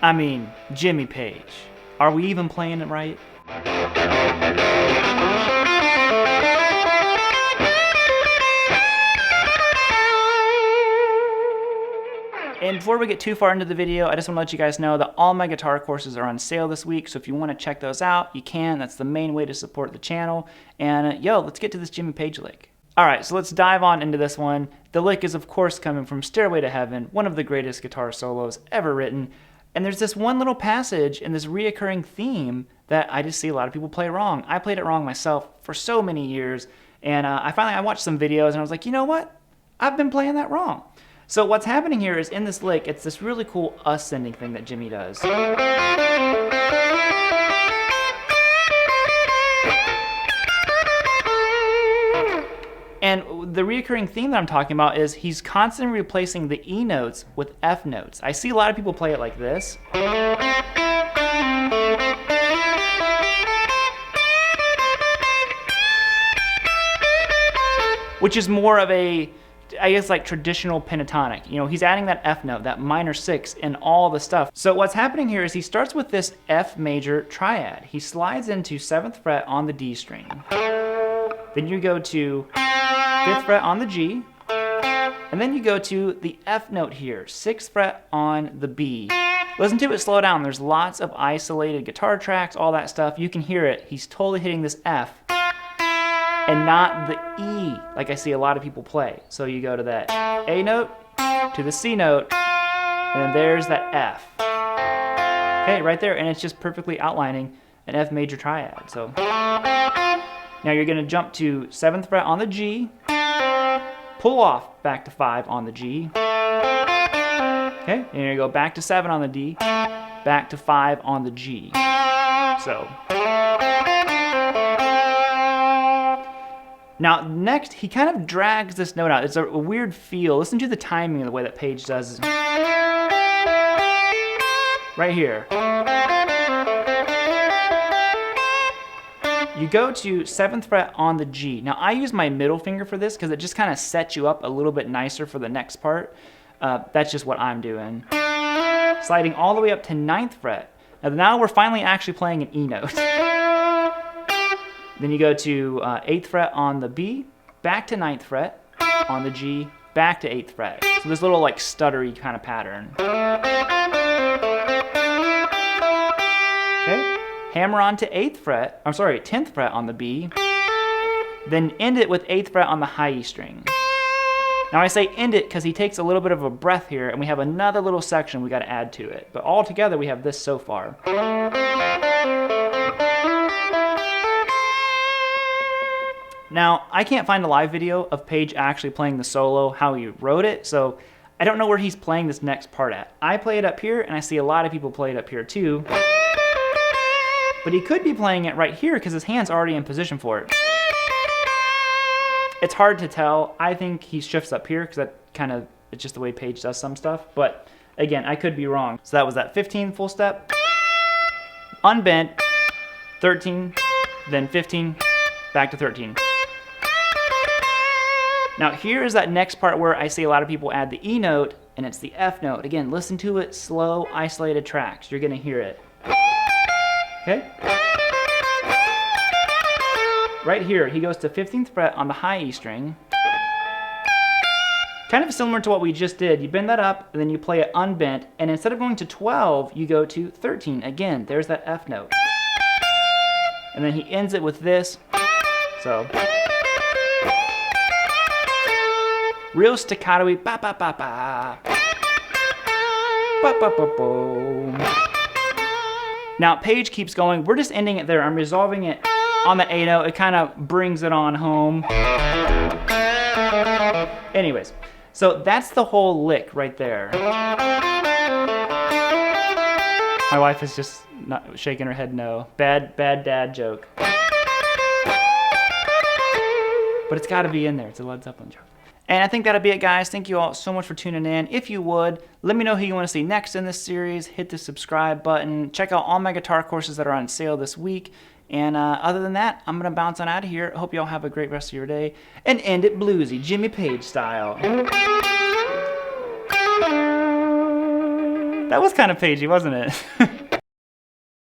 I mean, Jimmy Page. Are we even playing it right? And before we get too far into the video, I just want to let you guys know that all my guitar courses are on sale this week, so if you want to check those out, you can. That's the main way to support the channel. And yo, let's get to this Jimmy Page lick. Alright, so let's dive on into this one. The lick is of course coming from Stairway to Heaven, one of the greatest guitar solos ever written. And there's this one little passage in this reoccurring theme that I just see a lot of people play wrong. I played it wrong myself for so many years, and I watched some videos and I was like, you know what? I've been playing that wrong. So what's happening here is in this lick, it's this really cool ascending thing that Jimmy does. And the recurring theme that I'm talking about is he's constantly replacing the E notes with F notes. I see a lot of people play it like this. Which is more of a, I guess, like traditional pentatonic. You know, he's adding that F note, that minor 6 in all the stuff. So what's happening here is he starts with this F major triad. He slides into 7th fret on the D string. Then you go to 5th fret on the G. And then you go to the F note here, 6th fret on the B. Listen to it slow down. There's lots of isolated guitar tracks, all that stuff. You can hear it. He's totally hitting this F and not the E like I see a lot of people play. So you go to that A note, to the C note, and then there's that F. Okay, right there, and it's just perfectly outlining an F major triad. So now you're gonna jump to 7th fret on the G, pull off back to 5 on the G. Okay, and you're gonna go back to 7 on the D, back to 5 on the G. So. Now, next, he kind of drags this note out. It's a weird feel. Listen to the timing of the way that Page does. Right here. You go to 7th fret on the G. Now, I use my middle finger for this because it just kind of sets you up a little bit nicer for the next part. That's just what I'm doing. Sliding all the way up to 9th fret. Now we're finally actually playing an E note. Then you go to 8th fret on the B, back to 9th fret on the G, back to 8th fret. So this little like stuttery kind of pattern. Okay, hammer on to 10th fret on the B, then end it with 8th fret on the high E string. Now I say end it because he takes a little bit of a breath here and we have another little section we got to add to it. But all together we have this so far. Now, I can't find a live video of Page actually playing the solo, how he wrote it, so I don't know where he's playing this next part at. I play it up here, and I see a lot of people play it up here too. But he could be playing it right here because his hand's already in position for it. It's hard to tell. I think he shifts up here because that kind of, it's just the way Page does some stuff. But again, I could be wrong. So that was that 15 full step, unbent, 13, then 15, back to 13. Now here is that next part where I see a lot of people add the E note, and it's the F note. Again, listen to it, slow, isolated tracks. You're gonna hear it. Okay? Right here, he goes to 15th fret on the high E string. Kind of similar to what we just did. You bend that up, and then you play it unbent, and instead of going to 12, you go to 13. Again, there's that F note. And then he ends it with this. So. Real staccato-y, ba ba ba ba. Ba ba ba boom. Now Page keeps going. We're just ending it there. I'm resolving it on the A note. It kind of brings it on home. Anyways, so that's the whole lick right there. My wife is just not shaking her head no. Bad dad joke. But it's got to be in there. It's a Led Zeppelin joke. And I think that'll be it, guys. Thank you all so much for tuning in. If you would, let me know who you want to see next in this series. Hit the subscribe button. Check out all my guitar courses that are on sale this week. And other than that, I'm going to bounce on out of here. I hope you all have a great rest of your day. And end it bluesy, Jimmy Page style. That That was kind of pagey, wasn't it?